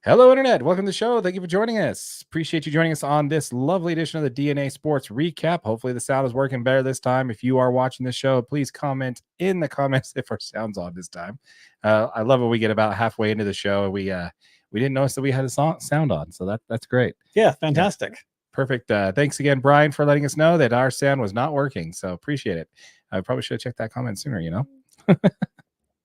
Hello, Internet. Welcome to the show. Thank you for joining us. Appreciate you joining us on this lovely edition of the DNA Sports Recap. Hopefully, the sound is working better this time. If you are watching this show, please comment in the comments if our sound's on this time. I love when we get about halfway into the show and we didn't notice that we had a sound on, so that's great. Yeah, fantastic. Yeah, perfect. Thanks again, Brian, for letting us know that our sound was not working. So appreciate it. I probably should have checked that comment sooner,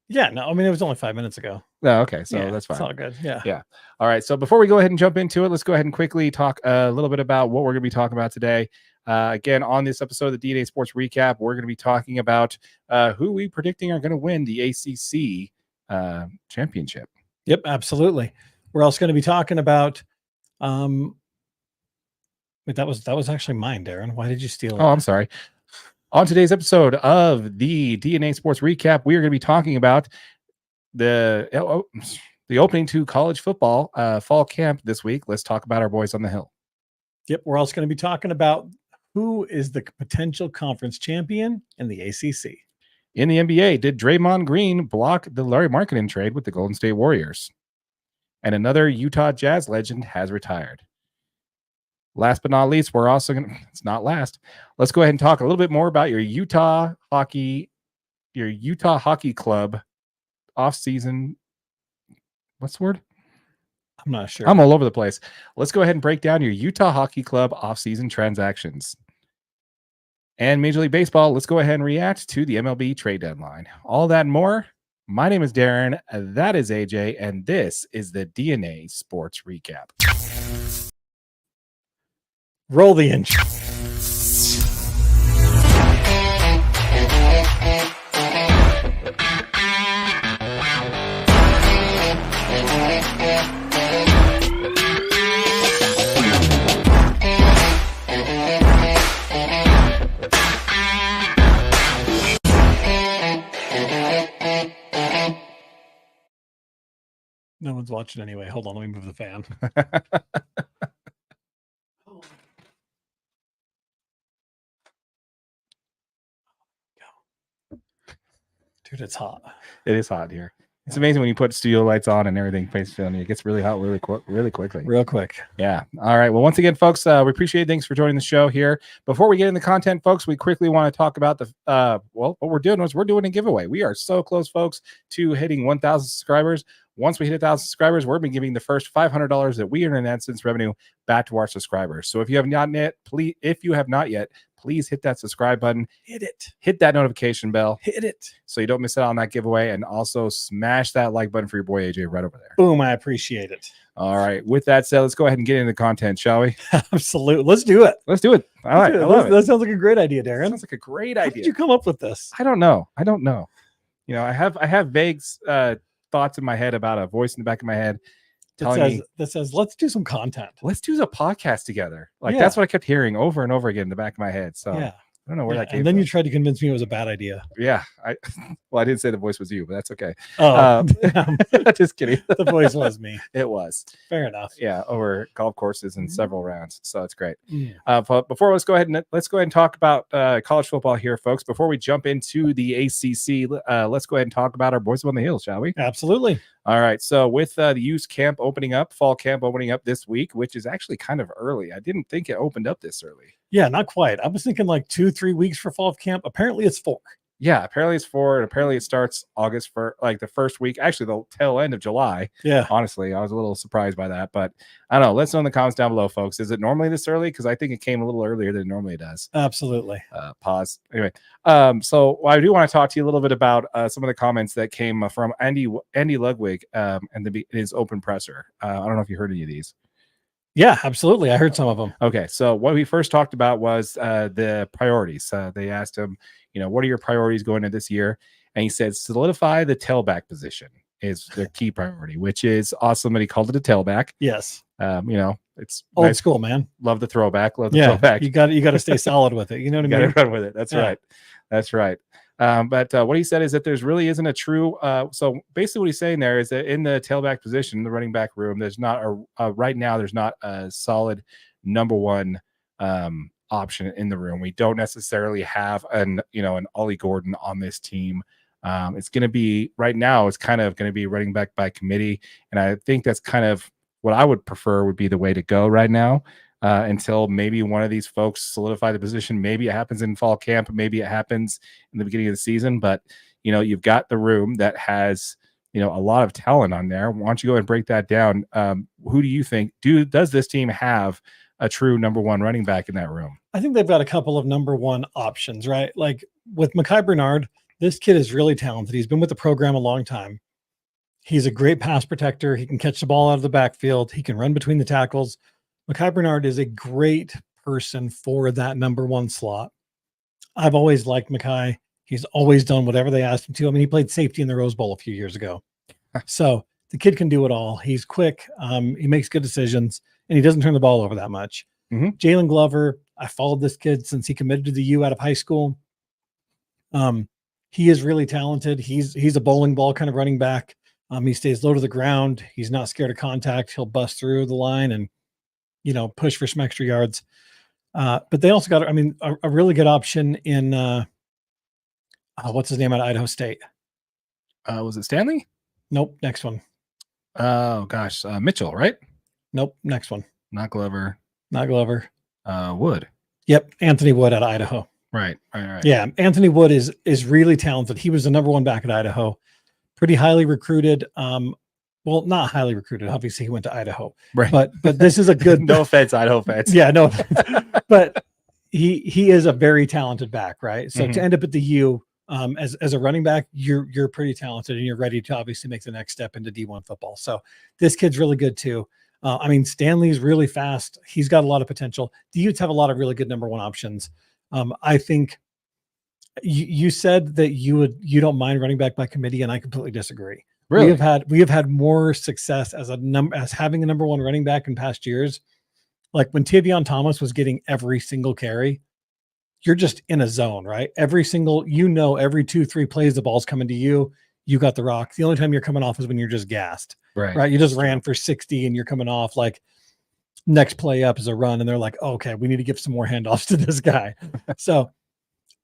Yeah, no, I mean, it was only 5 minutes ago. Oh, okay, so yeah, that's fine. It's all good. Yeah. All right. So before we go ahead and jump into it, let's go ahead and quickly talk a little bit about what we're going to be talking about today. Again, on this episode of the DNA Sports Recap, we're going to be talking about who we predicting are going to win the ACC championship. Yep, absolutely. We're also going to be talking about. Wait, that was actually mine, Darren. Why did you steal it? Oh, I'm sorry. On today's episode of the DNA Sports Recap, we are going to be talking about the opening to college football fall camp this week. Let's talk about our boys on the Hill. Yep, we're also going to be talking about who is the potential conference champion in the ACC. In the NBA, did Draymond Green block the Lauri Markkanen trade with the Golden State Warriors? And another Utah Jazz legend has retired. Last but not least, we're also going to, it's not last. Let's go ahead and talk a little bit more about your Utah Hockey Club off-season. What's the word? I'm not sure. I'm all over the place. Let's go ahead and break down your Utah Hockey Club off-season transactions. And Major League Baseball, let's go ahead and react to the MLB trade deadline. All that and more. My name is Darren. That is AJ. And this is the DNA Sports Recap. Roll the intro. No one's watching anyway. Hold on, let me move the fan. Dude, it's hot. It is hot here. It's amazing when you put studio lights on and everything face on you. It gets really hot really quickly. Real quick. Yeah. All right. Well, once again, folks, we appreciate it. Thanks for joining the show here. Before we get into the content, folks, we quickly want to talk about what we're doing is we're doing a giveaway. We are so close, folks, to hitting 1,000 subscribers. Once we hit 1,000 subscribers, we're going to be giving the first $500 that we earn in AdSense revenue back to our subscribers. So if you have not yet, please hit that subscribe button. Hit it. Hit that notification bell. Hit it. So you don't miss out on that giveaway. And also smash that like button for your boy AJ right over there. Boom. I appreciate it. All right. With that said, let's go ahead and get into the content, shall we? Absolutely. Let's do it. Let's do it. All right. I love it. That sounds like a great idea, Darren. Sounds like a great idea. How did you come up with this? I don't know. You know, I have vague thoughts in my head about a voice in the back of my head that says, let's do some content. Let's do a podcast together. That's what I kept hearing over and over again in the back of my head. So yeah. I don't know where that came from. And then you tried to convince me it was a bad idea. Yeah. I didn't say the voice was you, but that's okay. Oh, just kidding. The voice was me. It was. Fair enough. Yeah. Over golf courses in several rounds. So it's great. But before let's go ahead and talk about college football here, folks. Before we jump into the ACC, let's go ahead and talk about our boys on the hill, shall we? Absolutely. All right. So with the youth camp fall camp opening up this week, which is actually kind of early. I didn't think it opened up this early. Yeah, not quite. I was thinking like 2-3 weeks for fall camp. Apparently it's 4. Yeah, apparently it's 4, and apparently it starts August for like the first week, actually the tail end of July. Yeah. Honestly, I was a little surprised by that, but I don't know. Let's know in the comments down below, folks. Is it normally this early? Because I think it came a little earlier than it normally does. Absolutely. Pause. Anyway, so I do want to talk to you a little bit about some of the comments that came from Andy Ludwig and his open presser. I don't know if you heard any of these. Yeah, absolutely. I heard some of them. Okay, so what we first talked about was the priorities. They asked him, what are your priorities going into this year? And he said, solidify the tailback position is the key priority, which is awesome. And he called it a tailback. Yes. It's old nice. School, man. Love the throwback. Love the throwback. You got to stay solid with it. You know what I mean? Got to run with it. That's right. That's right. But what he said is that there's really isn't a true. So basically, what he's saying there is that in the tailback position, the running back room, there's not right now. There's not a solid number one option in the room. We don't necessarily have an Ollie Gordon on this team. It's going to be right now. It's kind of going to be running back by committee, and I think that's kind of what I would prefer would be the way to go right now, until maybe one of these folks solidify the position. Maybe it happens in fall camp, maybe it happens in the beginning of the season, but you've got the room that has a lot of talent on there. Why don't you go and break that down? Who do you think does this team have a true number one running back in that room? I think they've got a couple of number one options, right? Like with Mekhi Bernard, this kid is really talented. He's been with the program a long time. He's a great pass protector. He can catch the ball out of the backfield. He can run between the tackles. Mekhi Bernard is a great person for that number one slot. I've always liked Mekhi. He's always done whatever they asked him to. I mean, he played safety in the Rose Bowl a few years ago. So the kid can do it all. He's quick. He makes good decisions, and he doesn't turn the ball over that much. Jalen Glover, I followed this kid since he committed to the U out of high school. He is really talented. He's a bowling ball kind of running back. He stays low to the ground. He's not scared of contact. He'll bust through the line and, push for some extra yards. But they also got, a really good option in, what's his name at Idaho State? Was it Stanley? Nope. Next one. Oh gosh. Mitchell, right? Nope. Next one. Not Glover. Not Glover. Wood. Yep. Anthony Wood at Idaho. Right. Yeah. Anthony Wood is really talented. He was the number one back at Idaho. Pretty highly recruited. Well, not highly recruited. Obviously, he went to Idaho. Right. But this is a good no offense, Idaho fans. Yeah, no offense. But he is a very talented back, right? So to end up at the U as a running back, you're pretty talented and you're ready to obviously make the next step into D1 football. So this kid's really good too. Stanley's really fast. He's got a lot of potential. The Utes have a lot of really good number one options. I think you said that you don't mind running back by committee, and I completely disagree. Really? We have had more success as having a number one running back in past years. Like when Tavion Thomas was getting every single carry, you're just in a zone, right? Every 2-3 plays, the ball's coming to you. You got the rock. The only time you're coming off is when you're just gassed, right? You just ran for 60 and you're coming off. Like next play up is a run, and they're like, oh, okay, we need to give some more handoffs to this guy. So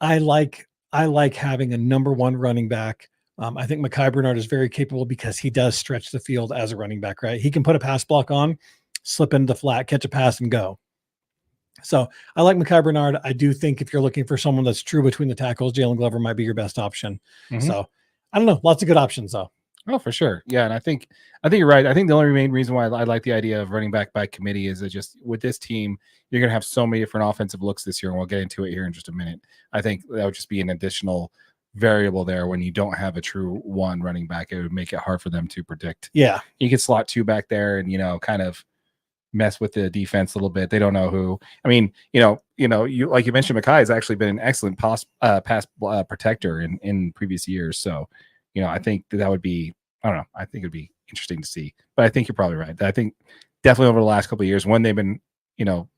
I like having a number one running back. I think Mekhi Bernard is very capable because he does stretch the field as a running back, right? He can put a pass block on, slip into the flat, catch a pass, and go. So I like Mekhi Bernard. I do think if you're looking for someone that's true between the tackles, Jalen Glover might be your best option. So I don't know. Lots of good options though. Oh, for sure. Yeah. And I think you're right. I think the only main reason why I like the idea of running back by committee is that just with this team, you're going to have so many different offensive looks this year. And we'll get into it here in just a minute. I think that would just be an additional variable there. When you don't have a true one running back, it would make it hard for them to predict. Yeah. You could slot two back there and, kind of mess with the defense a little bit. They don't know who. I mean, you like you mentioned, Mekhi has actually been an excellent pass protector in previous years. So, I think that would be, I don't know. I think it'd be interesting to see, but I think you're probably right. I think definitely over the last couple of years when they've been,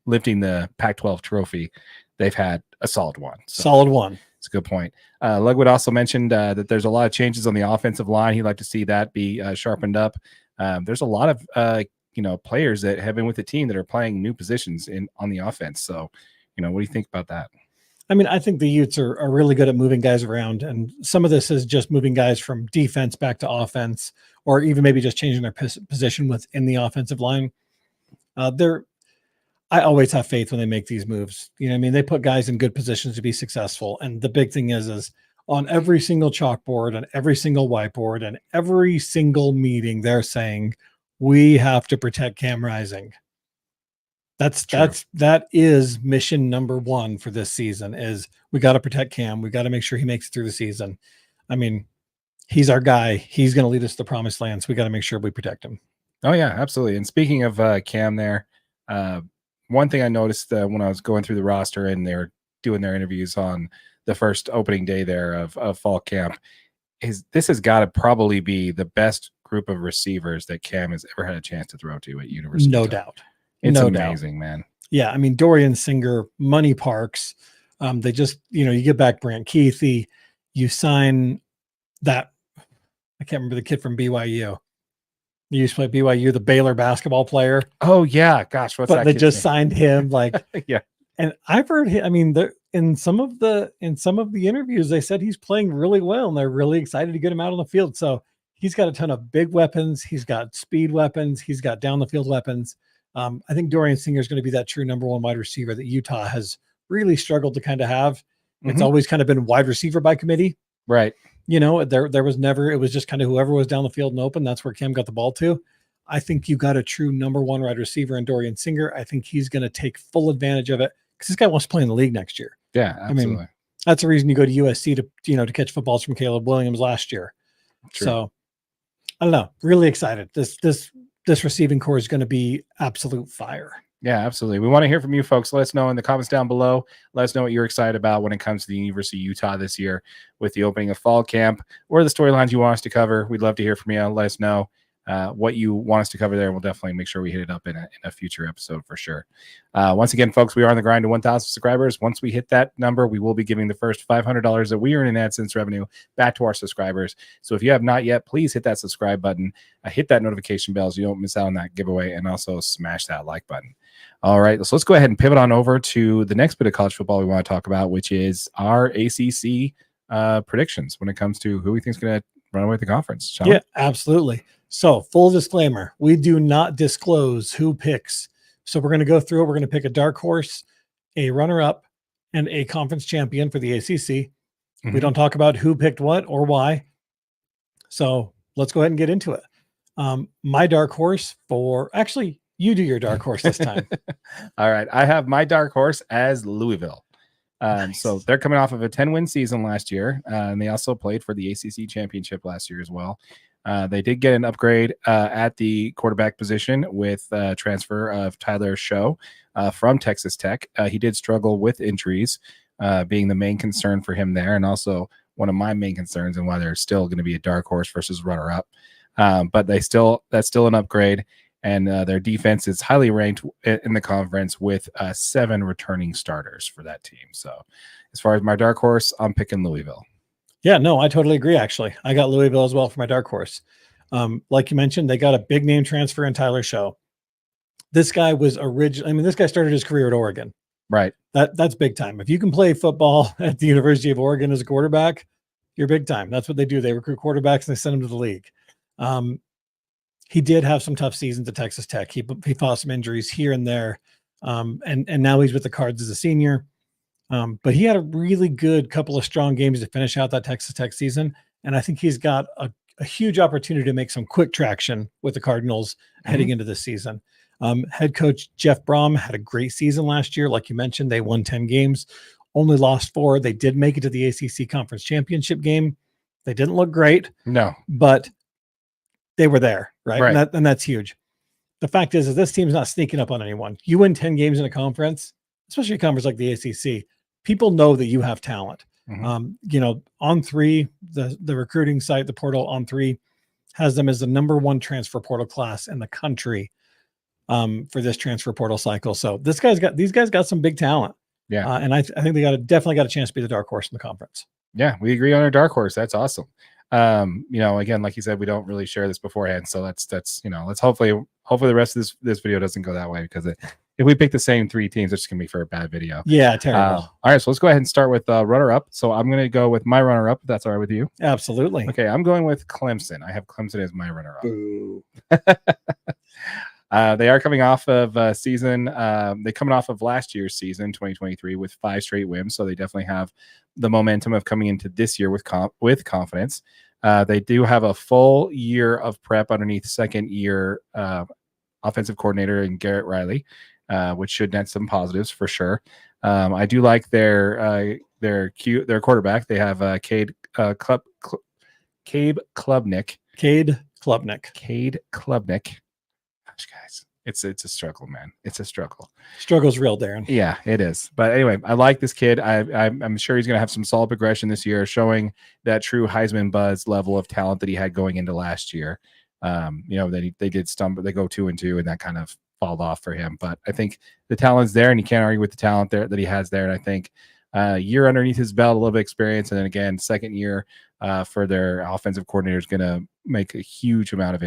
lifting the Pac-12 trophy, they've had a solid one. So solid one. It's a good point. Ludwig also mentioned that there's a lot of changes on the offensive line. He'd like to see that be sharpened up. There's a lot of, players that have been with the team that are playing new positions on the offense. So, what do you think about that? I think the Utes are really good at moving guys around, and some of this is just moving guys from defense back to offense, or even maybe just changing their position within the offensive line. I always have faith when they make these moves. They put guys in good positions to be successful. And the big thing is on every single chalkboard and every single whiteboard and every single meeting, they're saying, we have to protect Cam Rising. That is mission number one for this season is we got to protect Cam. We got to make sure he makes it through the season. He's our guy. He's going to lead us to the promised land. So we got to make sure we protect him. Oh yeah, absolutely. And speaking of Cam there, one thing I noticed when I was going through the roster and they're doing their interviews on the first opening day there of fall camp is this has got to probably be the best group of receivers that Cam has ever had a chance to throw to at University. No doubt. It's amazing, man. Yeah. Dorian Singer, Money Parks. They just, you get back Brant Keithy, you sign that. I can't remember the kid from BYU. He used to play BYU, the Baylor basketball player. Oh yeah. Gosh. But they just signed him yeah. And I've heard him, in some of the interviews, they said he's playing really well and they're really excited to get him out on the field. So he's got a ton of big weapons. He's got speed weapons. He's got down the field weapons. I think Dorian Singer is going to be that true number one wide receiver that Utah has really struggled to kind of have. It's always kind of been wide receiver by committee. Right. There was never, it was just kind of whoever was down the field and open. That's where Cam got the ball to. I think you got a true number one wide receiver in Dorian Singer. I think he's going to take full advantage of it because this guy wants to play in the league next year. Yeah, absolutely. I mean, that's the reason you go to USC to catch footballs from Caleb Williams last year. True. So I don't know. Really excited. This receiving core is going to be absolute fire. Yeah, absolutely. We want to hear from you folks. Let us know in the comments down below. Let us know what you're excited about when it comes to the University of Utah this year with the opening of fall camp, or the storylines you want us to cover. We'd love to hear from you. Let us know what you want us to cover there. And we'll definitely make sure we hit it up in a future episode for sure. Once again, folks, we are on the grind to 1,000 subscribers. Once we hit that number, we will be giving the first $500 that we earn in AdSense revenue back to our subscribers. So if you have not yet, please hit that subscribe button, hit that notification bell so you don't miss out on that giveaway, and also smash that like button. All right, so let's go ahead and pivot on over to the next bit of college football we want to talk about, which is our ACC predictions when it comes to who we think is going to run away with the conference. Sean? Yeah, absolutely. So full disclaimer, we do not disclose who picks. So we're going to go through it. We're going to pick a dark horse, a runner-up, and a conference champion for the ACC. We don't talk about who picked what or why. So let's go ahead and get into it. My dark horse you do your dark horse this time. All right. I have my dark horse as Louisville. Nice. So they're coming off of a 10-win season last year, and they also played for the ACC championship last year as well. They did get an upgrade at the quarterback position with transfer of Tyler Show from Texas Tech. He did struggle with injuries, being the main concern for him there, and also one of my main concerns and why they're still going to be a dark horse versus runner-up. But that's still an upgrade. And their defense is highly ranked in the conference with 7 returning starters for that team. So as far as my dark horse, I'm picking Louisville. Yeah, no, I totally agree, actually. I got Louisville as well for my dark horse. Like you mentioned, they got a big name transfer in Tyler Show. This guy was this guy started his career at Oregon. Right. That's big time. If you can play football at the University of Oregon as a quarterback, you're big time. That's what they do. They recruit quarterbacks and they send them to the league. He did have some tough seasons at Texas Tech. He fought some injuries here and there. And now he's with the Cards as a senior. But he had a really good couple of strong games to finish out that Texas Tech season. And I think he's got a huge opportunity to make some quick traction with the Cardinals heading into this season. Head coach Jeff Brom had a great season last year. Like you mentioned, they won 10 games, only lost 4. They did make it to the ACC Conference Championship game. They didn't look great. No. But they were there, right? Right. And that's huge. The fact is this team's not sneaking up on anyone. You win 10 games in a conference, especially a conference like the ACC. People know that you have talent. On3, the recruiting site, the portal On3 has them as the number 1 transfer portal class in the country for this transfer portal cycle. So these guys got some big talent. Yeah. And I think they definitely got a chance to be the dark horse in the conference. Yeah, we agree on our dark horse. That's awesome. Again, like you said, we don't really share this beforehand. So let's hopefully the rest of this video doesn't go that way, because if we pick the same 3 teams, it's just gonna be for a bad video. Yeah, terrible. All right, so let's go ahead and start with runner-up. So I'm gonna go with my runner-up, if that's all right with you. Absolutely. Okay, I'm going with Clemson. I have Clemson as my runner-up. Boo. They are coming off of season. They're coming off of last year's season, 2023, with 5 straight wins. So they definitely have the momentum of coming into this year with confidence. They do have a full year of prep underneath second-year offensive coordinator in Garrett Riley, which should net some positives for sure. I do like their quarterback. They have Cade Klubnik. Gosh, guys, it's a struggle, man. It's a struggle. Struggle's real, Darren. Yeah, it is. But anyway, I like this kid. I'm sure he's going to have some solid progression this year, showing that true Heisman buzz level of talent that he had going into last year. That they did stumble. They go 2-2, and that kind of fall off for him. But I think the talent's there, and you can't argue with the talent there that he has there. And I think year underneath his belt, a little bit of experience, and then again, second year for their offensive coordinator is going to make a huge amount of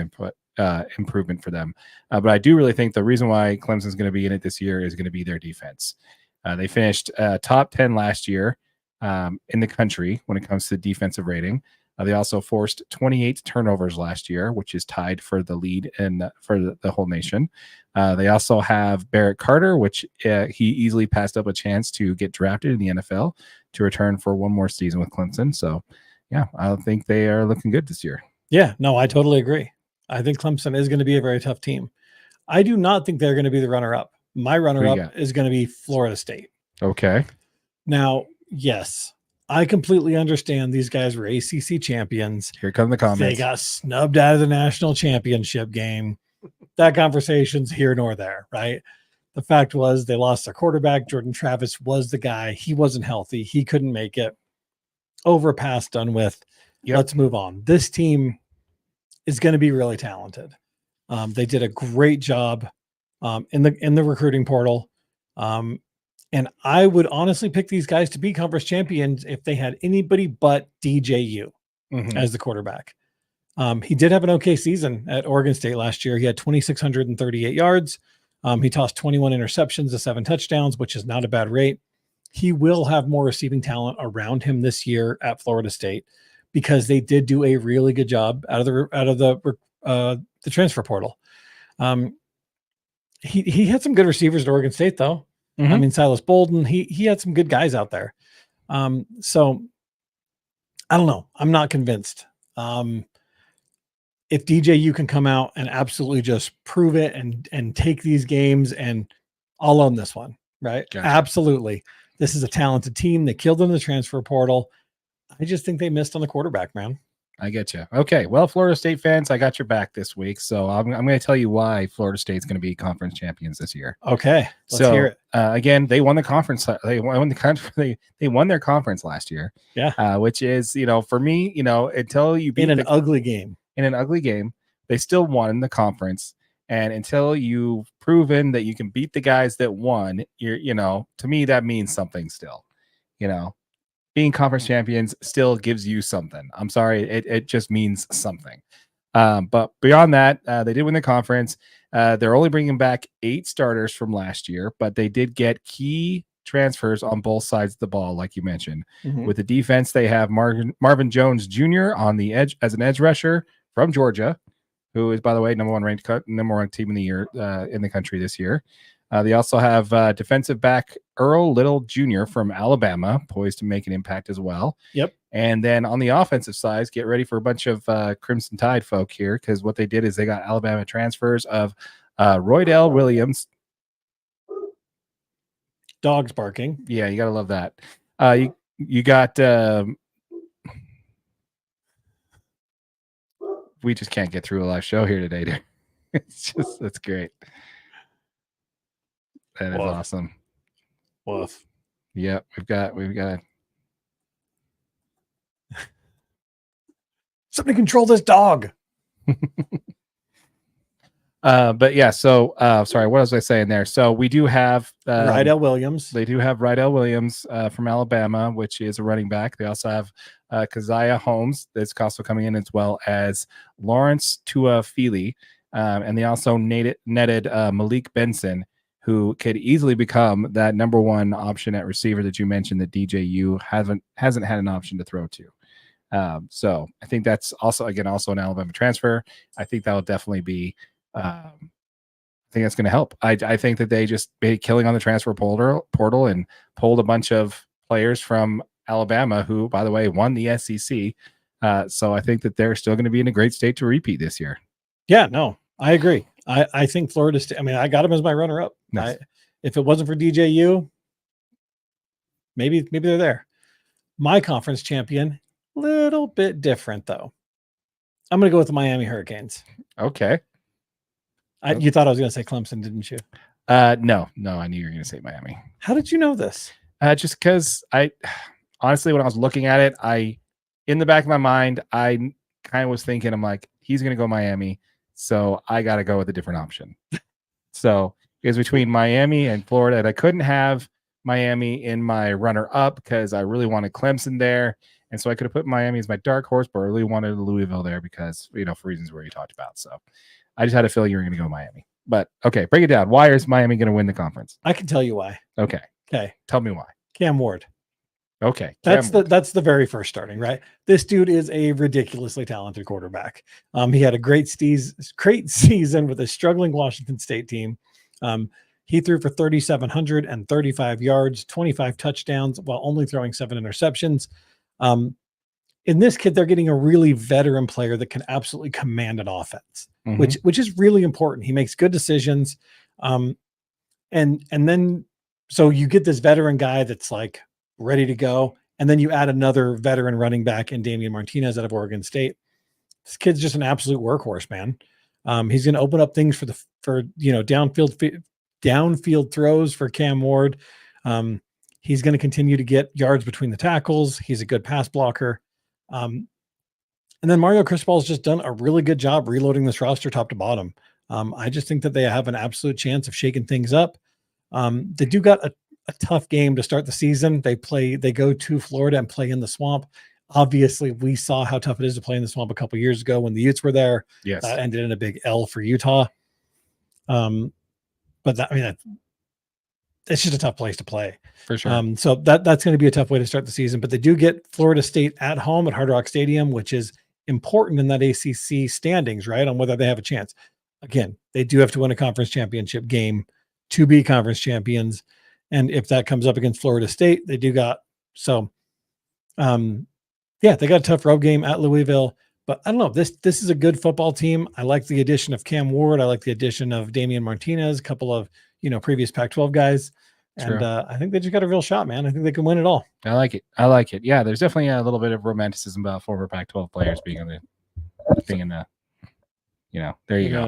improvement for them. But I do really think the reason why Clemson's going to be in it this year is going to be their defense. They finished top 10 last year in the country when it comes to defensive rating. They also forced 28 turnovers last year, which is tied for the lead and for the whole nation. They also have Barrett Carter, which he easily passed up a chance to get drafted in the NFL to return for one more season with Clemson. So, yeah, I think they are looking good this year. Yeah, no, I totally agree. I think Clemson is going to be a very tough team. I do not think they're going to be the runner-up. My runner-up is going to be Florida State. Okay. Now, yes, I completely understand these guys were ACC champions. Here come the comments. They got snubbed out of the national championship game. That conversation's here nor there, right? The fact was they lost their quarterback. Jordan Travis was the guy. He wasn't healthy. He couldn't make it. Overpassed, done with. Yep. Let's move on. This team is going to be really talented. They did a great job in the recruiting portal. And I would honestly pick these guys to be conference champions if they had anybody but DJU as the quarterback. He did have an okay season at Oregon State last year. He had 2,638 yards. He tossed 21 interceptions to 7 touchdowns, which is not a bad rate. He will have more receiving talent around him this year at Florida State because they did do a really good job out of the transfer portal. He had some good receivers at Oregon State, though. I mean, Silas Bolden, he had some good guys out there. So I don't know. I'm not convinced. If DJU can come out and absolutely just prove it and take these games, and I'll own this one, right? Gotcha. Absolutely. This is a talented team. They killed them in the transfer portal. I just think they missed on the quarterback, man. I get you. Okay. Well, Florida State fans, I got your back this week. So I'm going to tell you why Florida State's going to be conference champions this year. Okay. Let's hear it. Again, they won the conference. They won their conference last year. Yeah. Which is, for me, until you beat in an ugly game, they still won the conference. And until you've proven that you can beat the guys that won, to me, that means something still, being conference champions still gives you something. I'm sorry. It just means something. But beyond that, they did win the conference. They're only bringing back 8 starters from last year, but they did get key transfers on both sides of the ball, like you mentioned. With the defense, they have Marvin Jones Jr. on the edge as an edge rusher from Georgia, who is, by the way, number one team in the year in the country this year. They also have defensive back Earl Little Jr. from Alabama, poised to make an impact as well. Yep. And then on the offensive side, get ready for a bunch of Crimson Tide folk here, because what they did is they got Alabama transfers of Roydell Williams. Dogs barking. Yeah, you got to love that. You got... we just can't get through a live show here today, dude. That's great. That is awesome. Woof. Yep, we've got somebody control this dog. But yeah, so sorry, what was I saying there? So we do have Rydell Williams. They do have Rydell Williams from Alabama, which is a running back. They also have Keziah Holmes that's also coming in, as well as Lawrence Tuafili. And they also netted Malik Benson, who could easily become that number one option at receiver that you mentioned that DJU hasn't had an option to throw to. So I think that's also an Alabama transfer. I think that will definitely be, I think that's going to help. I think that they just made killing on the transfer portal and pulled a bunch of players from Alabama who, by the way, won the SEC. So I think that they're still going to be in a great state to repeat this year. Yeah, no, I agree. I think Florida State, I got them as my runner-up. Nice. If it wasn't for DJU, maybe they're there. My conference champion, little bit different, though. I'm going to go with the Miami Hurricanes. Okay. You thought I was going to say Clemson, didn't you? No, I knew you were going to say Miami. How did you know this? Just because honestly, when I was looking at it, in the back of my mind, I kind of was thinking, I'm like, he's going to go Miami. So I got to go with a different option. So it was between Miami and Florida, and I couldn't have Miami in my runner-up because I really wanted Clemson there. And so I could have put Miami as my dark horse, but I really wanted Louisville there because, for reasons where you talked about. So I just had a feeling you were going to go Miami. But, okay, break it down. Why is Miami going to win the conference? I can tell you why. Okay. Tell me why. Cam Ward. Okay. That's the very first starting, right? This dude is a ridiculously talented quarterback. He had a great season with a struggling Washington State team. He threw for 3,735 yards, 25 touchdowns, while only throwing 7 interceptions. In this kid, they're getting a really veteran player that can absolutely command an offense, which is really important. He makes good decisions. And then so you get this veteran guy that's like ready to go. And then you add another veteran running back in Damian Martinez out of Oregon State. This kid's just an absolute workhorse, man. He's going to open up things for downfield throws for Cam Ward. He's going to continue to get yards between the tackles. He's a good pass blocker. And then Mario Cristobal's just done a really good job reloading this roster top to bottom. I just think that they have an absolute chance of shaking things up. They do got a tough game to start the season. They go to Florida and play in the Swamp. Obviously, we saw how tough it is to play in the Swamp a couple years ago when the Utes were there. Yes. That ended in a big L for Utah. But it's just a tough place to play. For sure. So that's going to be a tough way to start the season. But they do get Florida State at home at Hard Rock Stadium, which is important in that ACC standings, right? On whether they have a chance. Again, they do have to win a conference championship game to be conference champions. And if that comes up against Florida State, they do got they got a tough road game at Louisville. But I don't know. This is a good football team. I like the addition of Cam Ward. I like the addition of Damian Martinez, a couple of previous Pac-12 guys. And I think they just got a real shot, man. I think they can win it all. I like it. Yeah, there's definitely a little bit of romanticism about former Pac-12 players being in the there you go.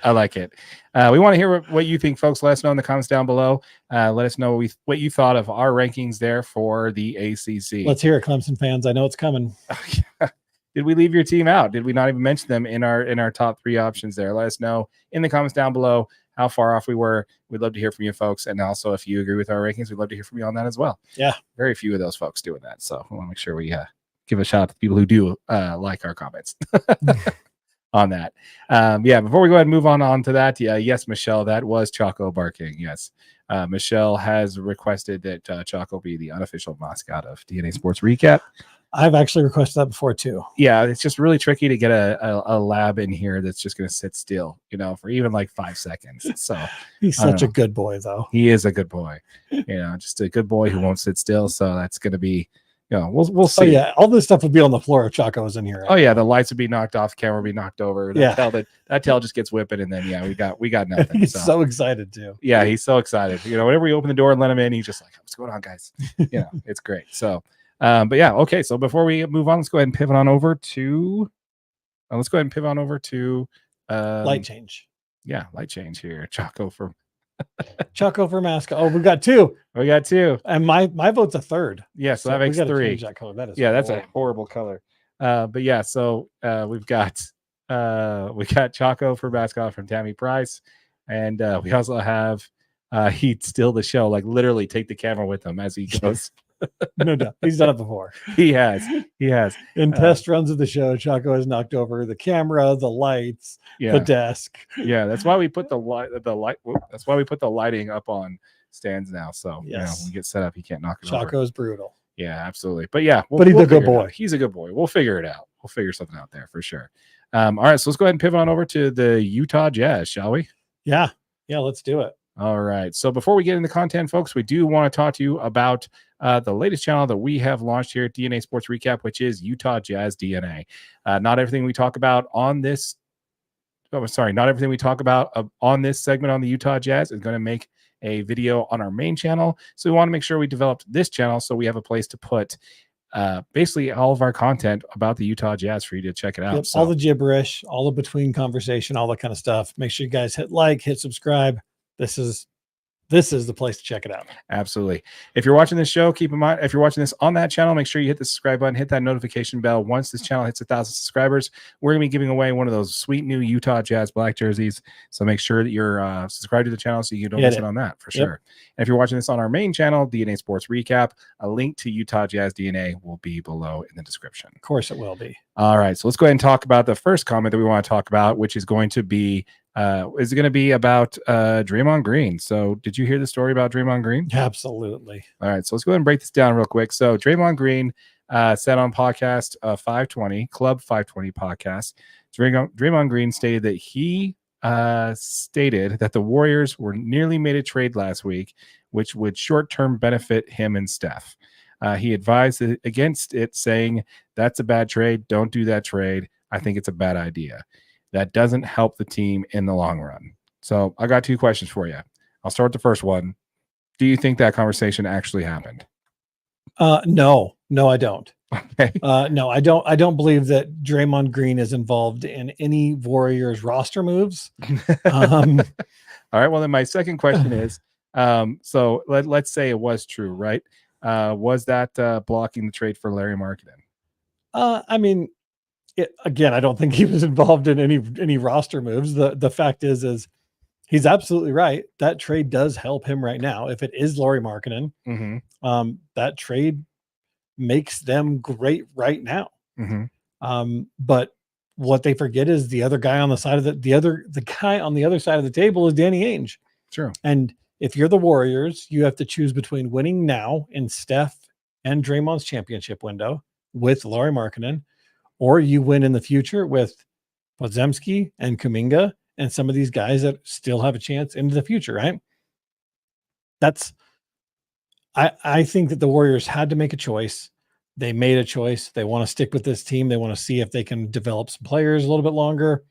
I like it. We want to hear what you think, folks. Let us know in the comments down below. Let us know what you thought of our rankings there for the ACC. Let's hear it, Clemson fans. I know it's coming. Did we leave your team out? Did we not even mention them in our top 3 options there? Let us know in the comments down below how far off we were. We'd love to hear from you folks. And also, if you agree with our rankings, we'd love to hear from you on that as well. Yeah. Very few of those folks doing that. So we want to make sure we give a shout out to people who do like our comments on that. Before we go ahead and move on to that, yes, Michelle, that was Choco barking. Yes. Michelle has requested that Choco be the unofficial mascot of DNA Sports Recap. I've actually requested that before too. Yeah, it's just really tricky to get a lab in here that's just going to sit still, for even like 5 seconds. So he's such a good boy, though. He is a good boy, just a good boy who won't sit still. So that's going to be, we'll see. Oh yeah, all this stuff would be on the floor if Choco was in here. Right? Oh yeah, the lights would be knocked off, the camera would be knocked over. That tail just gets whipping, and then we got nothing. He's so excited too. Yeah, he's so excited. Whenever we open the door and let him in, he's just like, "What's going on, guys?" It's great. So. Okay. So before we move on, let's go ahead and pivot on over to light change. Yeah, light change here. Choco for mascot. Oh, we got 2. And my vote's a 3rd. Yeah, so that makes 3. That color. That is that's a horrible color. So we've got Choco for mascot from Tammy Price, and we also have he'd steal the show, like literally take the camera with him as he goes. No doubt. He's done it before. He has. In test runs of the show, Choco has knocked over the camera, the lights, the desk. Yeah, that's why we put the light. That's why we put the lighting up on stands now. So when we get set up, he can't knock it over. Choco's brutal. Yeah, absolutely. But yeah, but he's a good boy. He's a good boy. We'll figure it out. We'll figure something out there for sure. All right, so let's go ahead and pivot on over to the Utah Jazz, shall we? Yeah, let's do it. All right. So before we get into content, folks, we do want to talk to you about the latest channel that we have launched here at DNA Sports Recap, which is Utah Jazz DNA. Not everything we talk about on this. Not everything we talk about on this segment on the Utah Jazz is going to make a video on our main channel. So we want to make sure we developed this channel so we have a place to put basically all of our content about the Utah Jazz for you to check it out. Yep, all the gibberish, all the between conversation, all that kind of stuff. Make sure you guys hit like, hit subscribe. This is the place to check it out. Absolutely. If you're watching this show, keep in mind, if you're watching this on that channel, make sure you hit the subscribe button, hit that notification bell. Once this channel hits 1,000 subscribers, we're going to be giving away one of those sweet new Utah Jazz black jerseys. So make sure that you're subscribed to the channel so you don't miss it on that for sure. And if you're watching this on our main channel, DNA Sports Recap, a link to Utah Jazz DNA will be below in the description. Of course it will be. All right. So let's go ahead and talk about the first comment that we want to talk about, which is going to be is it going to be about Draymond Green? So did you hear the story about Draymond Green? Absolutely. All right, so let's go ahead and break this down real quick. So Draymond Green said on podcast 520, Club 520 podcast, Draymond Green stated that he stated that the Warriors were nearly made a trade last week, which would short-term benefit him and Steph. He advised against it, saying, that's a bad trade. Don't do that trade. I think it's a bad idea. That doesn't help the team in the long run. So I got two questions for you. I'll start with the first one. Do you think that conversation actually happened? No, I don't. Okay. No, I don't believe that Draymond Green is involved in any Warriors roster moves. All right. Well, then my second question is, so let's say it was true, right? Was that blocking the trade for Lauri Markkanen? I mean, again, I don't think he was involved in any roster moves. The fact is he's absolutely right. That trade does help him right now. If it is Lauri Markkanen, that trade makes them great right now. But what they forget is the other guy on the side of the guy on the other side of the table is Danny Ainge. Sure. And if you're the Warriors, you have to choose between winning now in Steph and Draymond's championship window with Lauri Markkanen, or you win in the future with Podziemski and Kuminga and some of these guys that still have a chance into the future, right? I think that the Warriors had to make a choice. They made a choice. They want to stick with this team. They want to see if they can develop some players a little bit longer.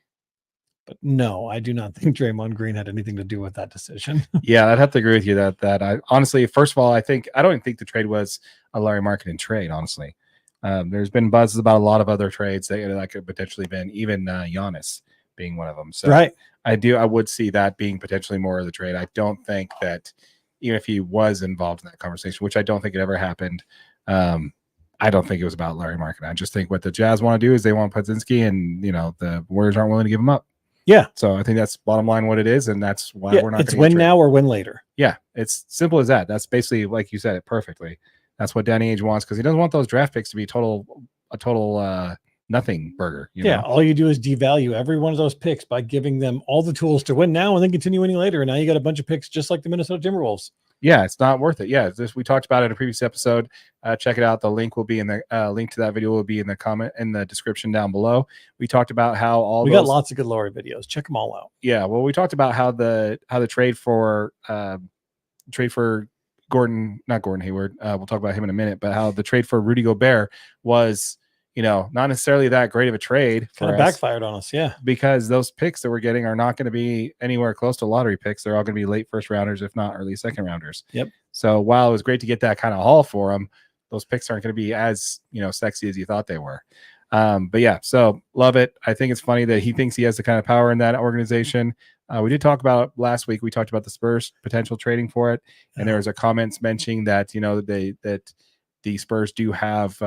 But no, I do not think Draymond Green had anything to do with that decision. Yeah, I'd have to agree with you that I honestly, first of all, I don't think the trade was a Lauri Markkanen trade, honestly. There's been buzzes about a lot of other trades that could potentially been, even Giannis being one of them. So right. I would see that being potentially more of the trade. I don't think that even if he was involved in that conversation, which I don't think it ever happened, I don't think it was about Lauri Markkanen. I just think what the Jazz want to do is they want Podziemski, and the Warriors aren't willing to give him up. Yeah. So I think that's bottom line what it is, and that's why we're not. It's win now or win later. Yeah, it's simple as that. That's basically, like you said it perfectly. That's what Danny Ainge wants, because he doesn't want those draft picks to be a total nothing burger. You know? All you do is devalue every one of those picks by giving them all the tools to win now and then continue winning later. And now you got a bunch of picks just like the Minnesota Timberwolves. Yeah, it's not worth it. Yeah, we talked about it in a previous episode. Check it out. The link will be in the link to that video will be in the comment in the description down below. We talked about how got lots of good Lauri videos. Check them all out. Yeah, well, we talked about how the trade for Gordon, not Gordon Hayward. We'll talk about him in a minute, but how the trade for Rudy Gobert was, not necessarily that great of a trade. Kind of backfired on us, yeah. Because those picks that we're getting are not going to be anywhere close to lottery picks. They're all going to be late first rounders, if not early second rounders. Yep. So while it was great to get that kind of haul for them, those picks aren't going to be as sexy as you thought they were. But yeah, so love it. I think it's funny that he thinks he has the kind of power in that organization. We did talk about last week. We talked about the Spurs potential trading for it, and there was a comments mentioning that that the Spurs do have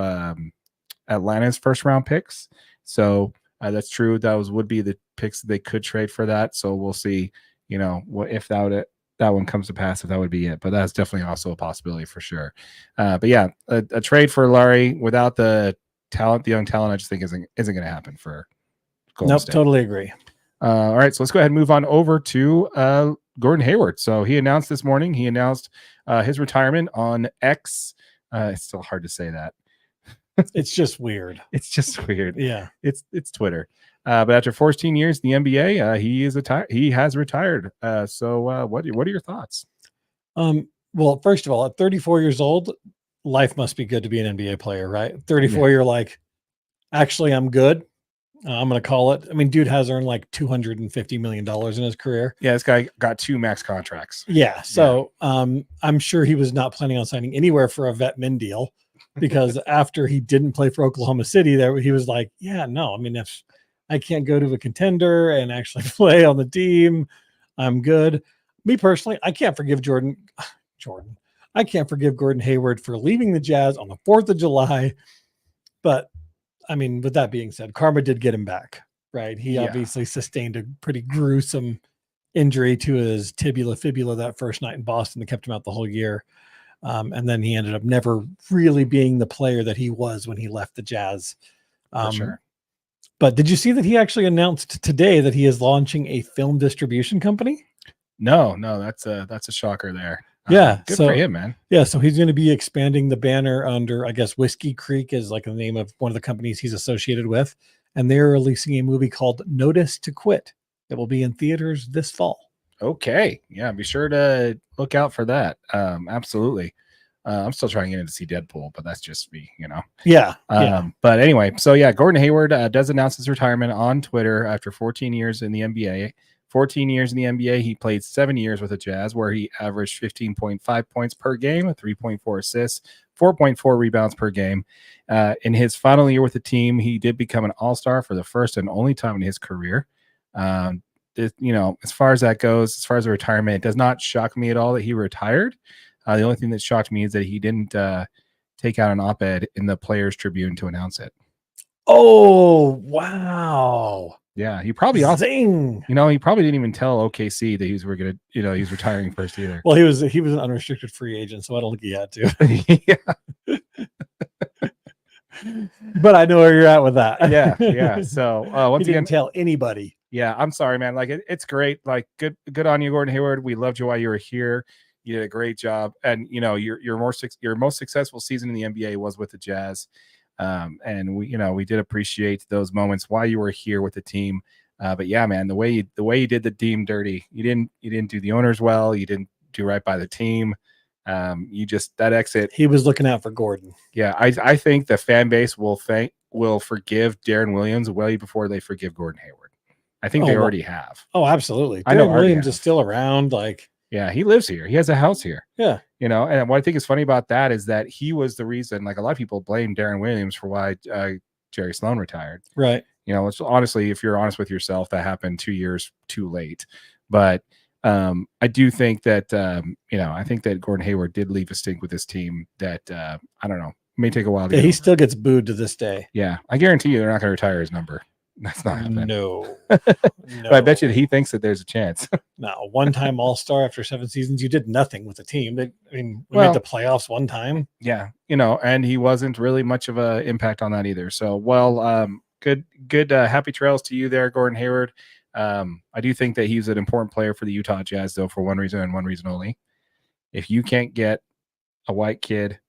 Atlanta's first round picks. So that's true. Those would be the picks that they could trade for that. So we'll see. What if that one comes to pass, if that would be it. But that's definitely also a possibility for sure. But yeah, a trade for Lauri without the young talent, I just think isn't going to happen for Golden State. Totally agree. All right, so let's go ahead and move on over to Gordon Hayward. So he announced this morning, his retirement on X. It's still hard to say that. It's just weird. It's just weird. Yeah. It's Twitter. But after 14 years in the NBA, he has retired. So what are your thoughts? Well, first of all, at 34 years old, life must be good to be an NBA player, right? 34, You're like, actually, I'm good. I'm going to call it. I mean, dude has earned like $250 million in his career. Yeah, this guy got 2 max contracts. Yeah. So I'm sure he was not planning on signing anywhere for a vet min deal, because after he didn't play for Oklahoma City, there he was like, yeah, no, I mean, if I can't go to a contender and actually play on the team, I'm good. Me personally, I can't forgive I can't forgive Gordon Hayward for leaving the Jazz on the 4th of July. But I mean, with that being said, karma did get him back, right? He obviously sustained a pretty gruesome injury to his fibula that first night in Boston that kept him out the whole year. And then he ended up never really being the player that he was when he left the Jazz. Sure. But did you see that he actually announced today that he is launching a film distribution company? No, that's a shocker there. Yeah, good for him, man. Yeah, so he's going to be expanding the banner under, I guess, Whiskey Creek is like the name of one of the companies he's associated with, and they're releasing a movie called Notice to Quit. It will be in theaters this fall. Okay, yeah, be sure to look out for that. Absolutely. I'm still trying to get in to see Deadpool, but that's just me, Yeah. But anyway, so yeah, Gordon Hayward does announce his retirement on Twitter after 14 years in the NBA. 14 years in the NBA, he played 7 years with the Jazz, where he averaged 15.5 points per game, 3.4 assists, 4.4 rebounds per game. In his final year with the team, he did become an All-Star for the first and only time in his career. As far as that goes, as far as the retirement, it does not shock me at all that he retired. The only thing that shocked me is that he didn't take out an op-ed in the Players Tribune to announce it. Oh, wow. Yeah, he probably Zing. He probably didn't even tell OKC that he was he's retiring first either. Well, he was an unrestricted free agent, so I don't think he had to. Yeah. But I know where you're at with that. Yeah. So once again, tell anybody. Yeah, I'm sorry, man. Like it's great. Like good on you, Gordon Hayward. We loved you while you were here. You did a great job, and your most successful season in the NBA was with the Jazz. And we did appreciate those moments while you were here with the team. But yeah, man, the way you did the team dirty, you didn't do the owners well. You didn't do right by the team. That exit. He was looking out for Gordon. Yeah, I think the fan base will forgive Darren Williams way before they forgive Gordon Hayward. I think they already have. Oh, absolutely. I know Darren Williams is still around. Yeah, he lives here. He has a house here. Yeah. And what I think is funny about that is that he was the reason, like a lot of people blame Darren Williams for why Jerry Sloan retired. Right. It's honestly, if you're honest with yourself, that happened 2 years too late. But I do think that, I think that Gordon Hayward did leave a stink with this team that, I don't know, may take a while to he still gets booed to this day. Yeah. I guarantee you they're not going to retire his number. That's not happening. No. But I bet you he thinks that there's a chance. No, one-time All-Star after 7 seasons. You did nothing with the team. We made the playoffs one time. Yeah, and he wasn't really much of an impact on that either. So, good happy trails to you there, Gordon Hayward. I do think that he's an important player for the Utah Jazz, though, for one reason and one reason only. If you can't get a white kid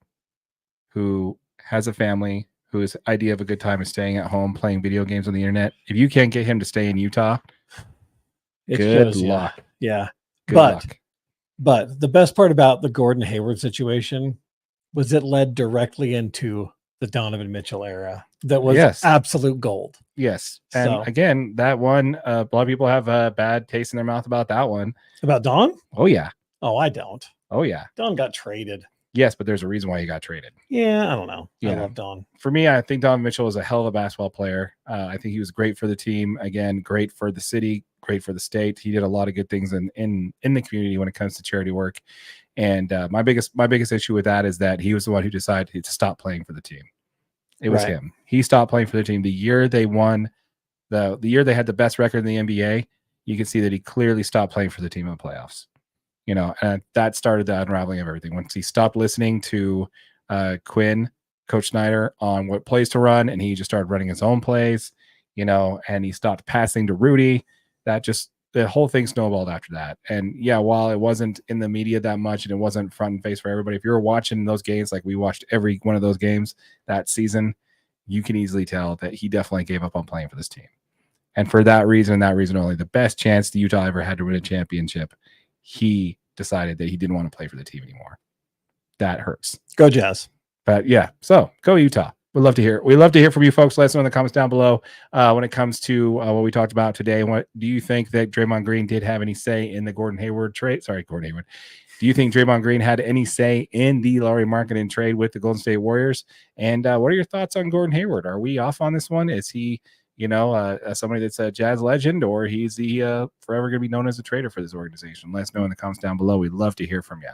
who has a family, whose idea of a good time is staying at home playing video games on the internet, if you can't get him to stay in Utah, good luck. Yeah. Good luck. But the best part about the Gordon Hayward situation was it led directly into the Donovan Mitchell era. That was absolute gold. Yes. And again, that one, a lot of people have a bad taste in their mouth about that one. About Don? Oh, yeah. Oh, I don't. Oh, yeah. Don got traded. Yes, but there's a reason why he got traded. Yeah, I don't know. Yeah. I love Don. For me, I think Donovan Mitchell is a hell of a basketball player. I think he was great for the team. Again, great for the city, great for the state. He did a lot of good things in the community when it comes to charity work. And my biggest issue with that is that he was the one who decided to stop playing for the team. It was him. He stopped playing for the team the year they won, the year they had the best record in the NBA. You can see that he clearly stopped playing for the team in the playoffs. And that started the unraveling of everything. Once he stopped listening to Quinn, Coach Snyder, on what plays to run, and he just started running his own plays, and he stopped passing to Rudy. The whole thing snowballed after that. And yeah, while it wasn't in the media that much and it wasn't front and face for everybody, if you were watching those games, like we watched every one of those games that season, you can easily tell that he definitely gave up on playing for this team. And for that reason only, the best chance the Utah ever had to win a championship, he decided that he didn't want to play for the team anymore. That hurts. Go Jazz. But yeah, so go Utah. We'd love to hear from you folks. Let us know in the comments down below when it comes to what we talked about today. What do you think that Draymond Green did have any say in the Gordon Hayward trade? Sorry, Gordon Hayward. Do you think Draymond Green had any say in the Lauri Markkanen trade with the Golden State Warriors? And what are your thoughts on Gordon Hayward? Are we off on this one? Is he somebody that's a Jazz legend, or he's the forever going to be known as a traitor for this organization? Let us know in the comments down below. We'd love to hear from you.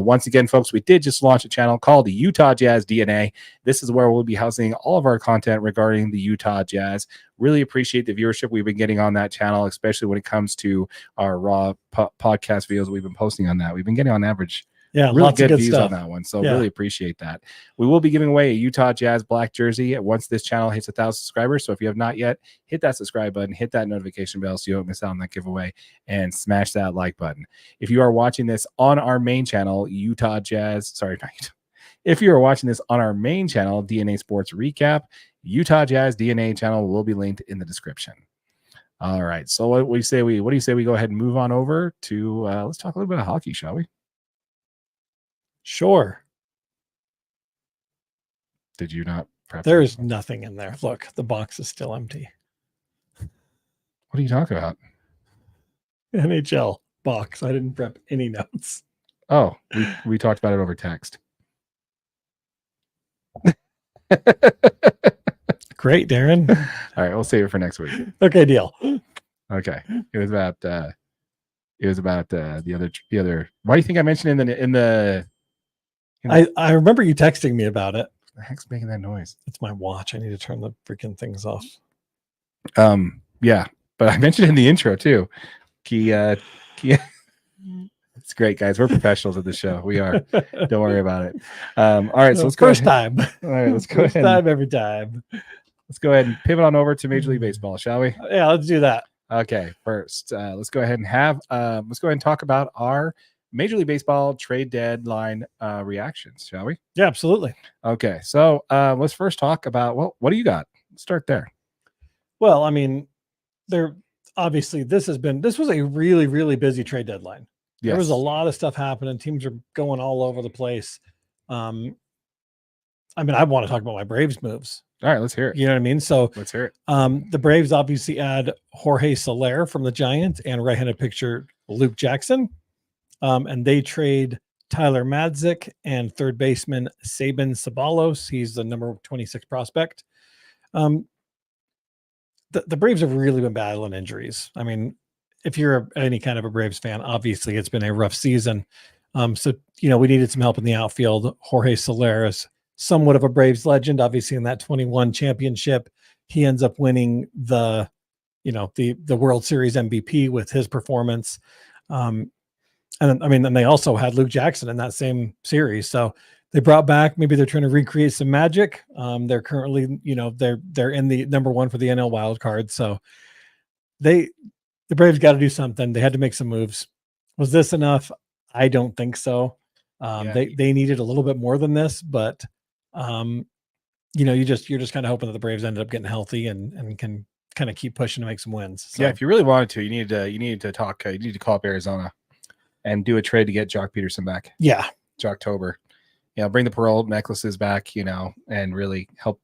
Once again, folks, we did just launch a channel called the Utah Jazz DNA. This is where we'll be housing all of our content regarding the Utah Jazz. Really appreciate the viewership we've been getting on that channel, especially when it comes to our raw podcast videos we've been posting on that. We've been getting on average Yeah, really lots of good views stuff on that one. So Yeah. really appreciate that. We will be giving away a Utah Jazz black jersey once this channel hits 1,000 subscribers. So if you have not yet, hit that subscribe button, hit that notification bell so you don't miss out on that giveaway, and smash that like button. If you are watching this on our main channel, Utah Jazz, if you are watching this on our main channel, DNA Sports Recap, Utah Jazz DNA channel will be linked in the description. All right. So what do you say we go ahead and move on over to let's talk a little bit of hockey, shall we? Sure. Did you not prep? There's nothing in there. Look, the box is still empty. What are you talking about? NHL box. I didn't prep any notes. Oh, we talked about it over text. Great, Darren. All right, we'll save it for next week. Okay, deal. Okay. It was about the other. Why do you think I mentioned in the I remember you texting me about it. the heck's making that noise? It's my watch. I need to turn the freaking things off. Yeah, but I mentioned it in the intro too. It's great, guys. We're professionals at the show. We are. Don't worry about it. All right, so let's go. First time. All right, let's go First ahead. time every time. Let's go ahead and pivot on over to Major League Baseball, shall we? Yeah, let's do that. Okay, first, let's go ahead and talk about our Major League Baseball trade deadline reactions, shall we? Yeah, absolutely. Okay, so let's first talk about, what do you got? Let's start there. Well, I mean, obviously this was a really, really busy trade deadline. Yes. There was a lot of stuff happening. Teams are going all over the place. I mean, I want to talk about my Braves moves. All right, let's hear it. You know what I mean? So let's hear it. The Braves obviously add Jorge Soler from the Giants and right-handed pitcher Luke Jackson. And they trade Tyler Madzik and third baseman Sabin Sabalos. He's the number 26 prospect. The Braves have really been battling injuries. I mean, if you're any kind of a Braves fan, obviously it's been a rough season. So, we needed some help in the outfield. Jorge Soler is somewhat of a Braves legend, obviously in that 21 championship. He ends up winning the World Series MVP with his performance. And they also had Luke Jackson in that same series. So they brought back, maybe they're trying to recreate some magic. They're currently, they're in the number one for the NL wild card. So the Braves got to do something. They had to make some moves. Was this enough? I don't think so. They needed a little bit more than this, but you're just kind of hoping that the Braves ended up getting healthy and can kind of keep pushing to make some wins. So, yeah, if you really wanted to, you need to call up Arizona and do a trade to get Jock Peterson back. Yeah, Jocktober. Bring the Pearl necklaces back, and really help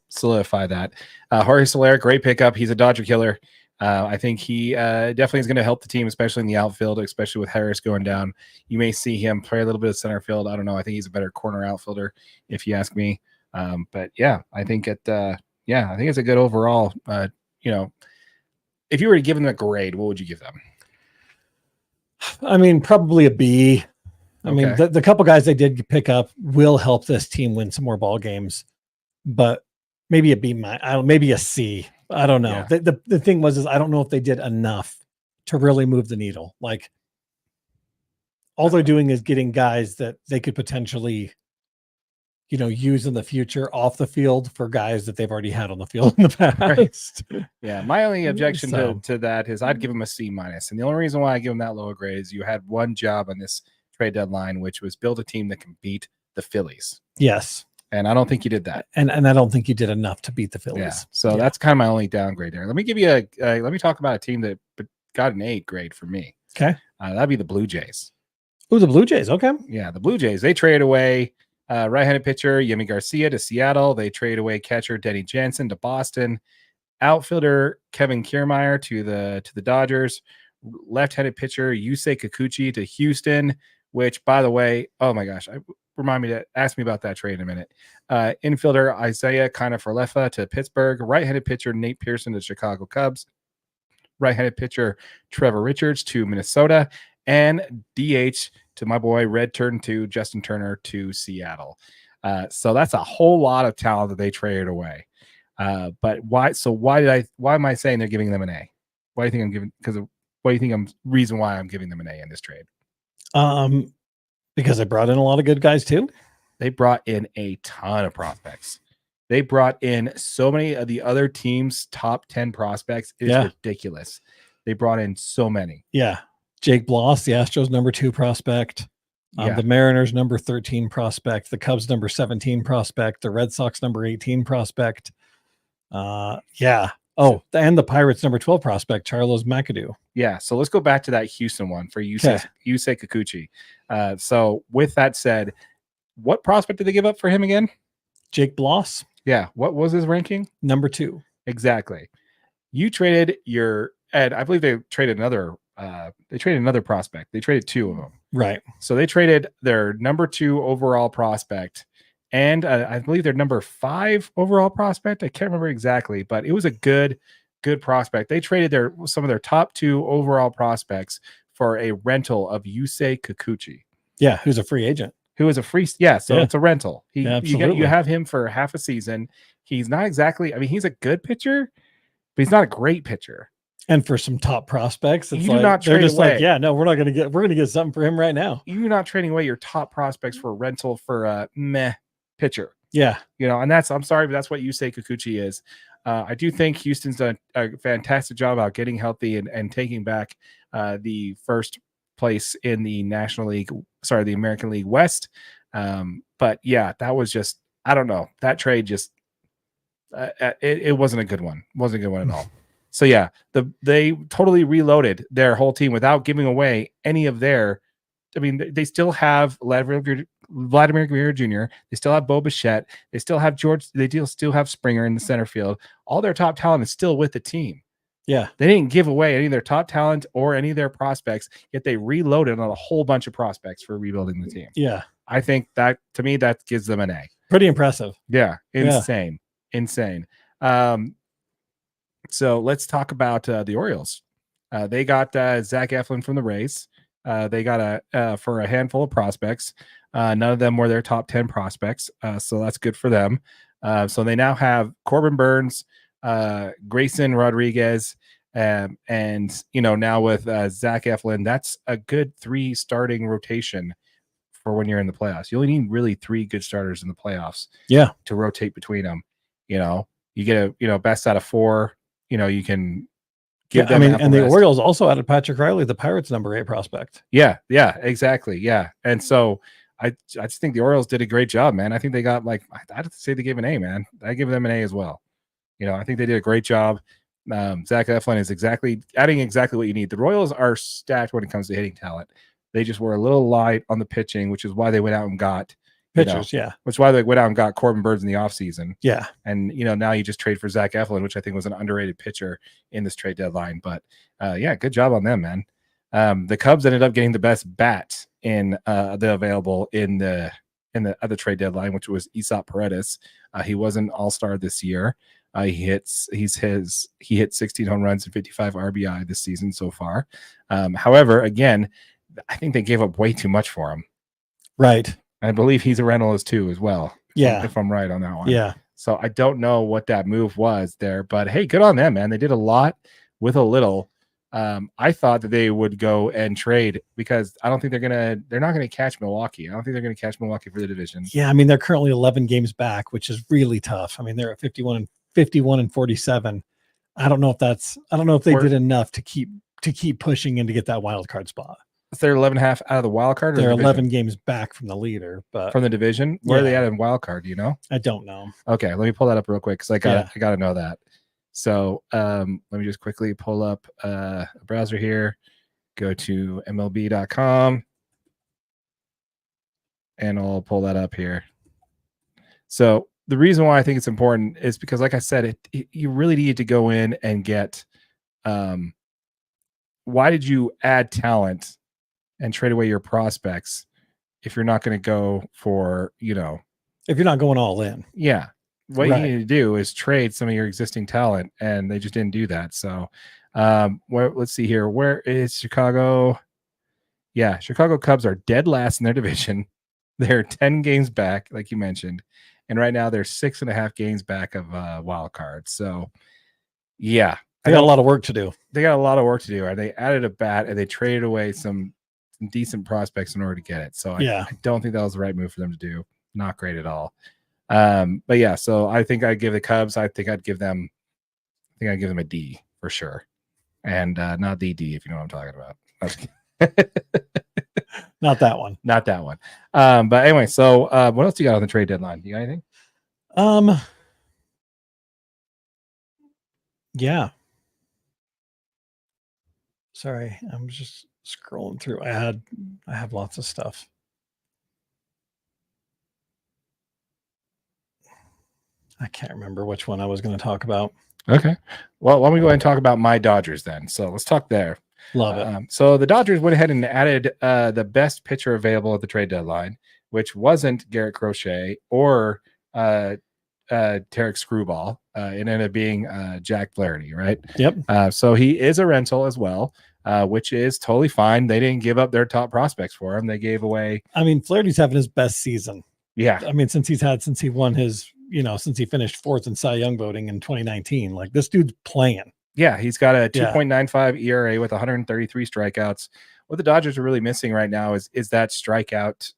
solidify that. Jorge Soler, great pickup. He's a Dodger killer. I think he definitely is going to help the team, especially in the outfield, especially with Harris going down. You may see him play a little bit of center field. I don't know. I think he's a better corner outfielder, if you ask me. But yeah, I think it's a good overall. If you were to give them a grade, what would you give them? I mean, probably a B. I mean, Okay. the couple guys they did pick up will help this team win some more ball games, but maybe a B, maybe a C. I don't know. Yeah. The thing was, I don't know if they did enough to really move the needle. Like, all they're doing is getting guys that they could potentially, use in the future off the field for guys that they've already had on the field in the past. Right. Yeah. My only objection to that is I'd give them a C-. And the only reason why I give them that lower grade is you had one job on this trade deadline, which was build a team that can beat the Phillies. Yes. And I don't think you did that. And I don't think you did enough to beat the Phillies. Yeah. So that's kind of my only downgrade there. Let me give you let me talk about a team that got an A grade for me. Okay. That'd be the Blue Jays. Oh, the Blue Jays. Okay. Yeah. The Blue Jays, they traded away right-handed pitcher Yemi Garcia to Seattle. They traded away catcher Denny Jansen to Boston. Outfielder Kevin Kiermaier to the Dodgers. Left-handed pitcher Yusei Kikuchi to Houston, which, by the way, oh my gosh, remind me to ask me about that trade in a minute. Infielder Isaiah Kiner-Falefa to Pittsburgh. Right-handed pitcher Nate Pearson to Chicago Cubs. Right-handed pitcher Trevor Richards to Minnesota. And DH to my boy Red Turn to Justin Turner to Seattle. So that's a whole lot of talent that they traded away. But why? So why am I saying they're giving them an A? Why do you think I'm giving? What do you think reason why I'm giving them an A in this trade? Because they brought in a lot of good guys too. They brought in a ton of prospects. They brought in so many of the other teams' top 10 prospects. It's ridiculous. They brought in so many. Yeah. Jake Bloss, the Astros number 2 prospect. The Mariners number 13 prospect. The Cubs number 17 prospect. The Red Sox number 18 prospect. Yeah. Oh, and the Pirates number 12 prospect, Charles McAdoo. Yeah. So let's go back to that Houston one for Yusei Kikuchi. So with that said, what prospect did they give up for him again? Jake Bloss. Yeah. What was his ranking? Number 2. Exactly. You traded and I believe they traded another prospect. They traded 2 of them. Right. So they traded their number 2 overall prospect and I believe their number 5 overall prospect. I can't remember exactly, but it was a good prospect. They traded some of their top 2 overall prospects for a rental of Yusei Kikuchi. Yeah, who's a free agent. Who is a free, it's a rental. You have him for half a season. He's not exactly, he's a good pitcher, but he's not a great pitcher. And for some top prospects, it's they're just away. We're gonna get something for him right now. You're not trading away your top prospects for a rental for a meh pitcher. Yeah. And I'm sorry, but that's what Yusei Kikuchi is. I do think Houston's done a fantastic job about getting healthy and taking back the first place in the the American League West. But yeah, that was just, I don't know. That trade just, it wasn't a good one. Wasn't a good one at all. So yeah, they totally reloaded their whole team without giving away any of their, they still have Vladimir Guerrero Jr. They still have Bo Bichette. They still have still have Springer in the center field. All their top talent is still with the team. Yeah. They didn't give away any of their top talent or any of their prospects, yet they reloaded on a whole bunch of prospects for rebuilding the team. Yeah. I think that, to me, that gives them an A. Pretty impressive. Yeah. Insane. So let's talk about the Orioles. They got Zach Eflin from the Rays. They got for a handful of prospects. None of them were their top 10 prospects. So that's good for them. So they now have Corbin Burns, Grayson Rodriguez, and now with Zach Eflin, that's a good 3 starting rotation for when you're in the playoffs. You only need really 3 good starters in the playoffs. Yeah. To rotate between them. You get a best out of 4. You can give them. And the Orioles also added Patrick Riley, the Pirates number 8 prospect. Yeah, exactly. Yeah, and so I just think the Orioles did a great job, man. I think they got I'd have to say they gave an A, man. I give them an A as well. I think they did a great job. Zach Eflin is adding exactly what you need. The Royals are stacked when it comes to hitting talent. They just were a little light on the pitching, which is why they went out and got pitchers. Which is why they went out and got Corbin Burns in the offseason. Yeah. And now you just trade for Zach Eflin, which I think was an underrated pitcher in this trade deadline. But good job on them, man. The Cubs ended up getting the best bat in the available in the other trade deadline, which was Isaac Paredes. He was an all-star this year. He hit 16 home runs and 55 RBI this season so far. However, again, I think they gave up way too much for him. Right. I believe he's a rental as well. Yeah. If I'm right on that one. Yeah. So I don't know what that move was there, but hey, good on them, man. They did a lot with a little. I thought that they would go and trade because I don't think they're not gonna catch Milwaukee. I don't think they're gonna catch Milwaukee for the division. Yeah, they're currently 11 games back, which is really tough. They're at 51 and 47. I don't know if they did enough to keep pushing and to get that wild card spot. They're 11.5 out of the wild card. They're 11 games back from the leader, but from the division. Where are they at in wild card? Do you know? I don't know. Okay, let me pull that up real quick because I gotta know that. So let me just quickly pull up a browser here. Go to MLB.com, and I'll pull that up here. So the reason why I think it's important is because, like I said, you really need to go in and get. Why did you add talent and trade away your prospects if you're not going to go for, if you're not going all in? Yeah. What you need to do is trade some of your existing talent, and they just didn't do that. So let's see here. Where is Chicago? Yeah, Chicago Cubs are dead last in their division. They're 10 games back, like you mentioned. And right now they're 6.5 games back of wild card. So yeah. They got a lot of work to do. They got a lot of work to do. They added a bat and they traded away some some decent prospects in order to get it. So Yeah. I don't think that was the right move for them to do. Not great at all. But yeah, so I think I'd give the Cubs. I think I'd give them a D for sure, and not the D if you know what I'm talking about. Not that one. Not that one. But anyway, so what else you got on the trade deadline? You got anything? Yeah. Sorry, I'm just scrolling through. I have lots of stuff. I can't remember which one I was going to talk about. Okay. Well, why don't we go ahead and talk about my Dodgers then? So let's talk there. Love it. So the Dodgers went ahead and added the best pitcher available at the trade deadline, which wasn't Garrett Crochet or Tarek Screwball. It ended up being Jack Flaherty, right? Yep. So he is a rental as well, which is totally fine. They didn't give up their top prospects for him. They gave away. I mean, Flaherty's having his best season. Yeah. I mean, since he won his, since he finished fourth in Cy Young voting in 2019, like this dude's playing. Yeah, he's got a 2.95 ERA with 133 strikeouts. What the Dodgers are really missing right now is that strikeout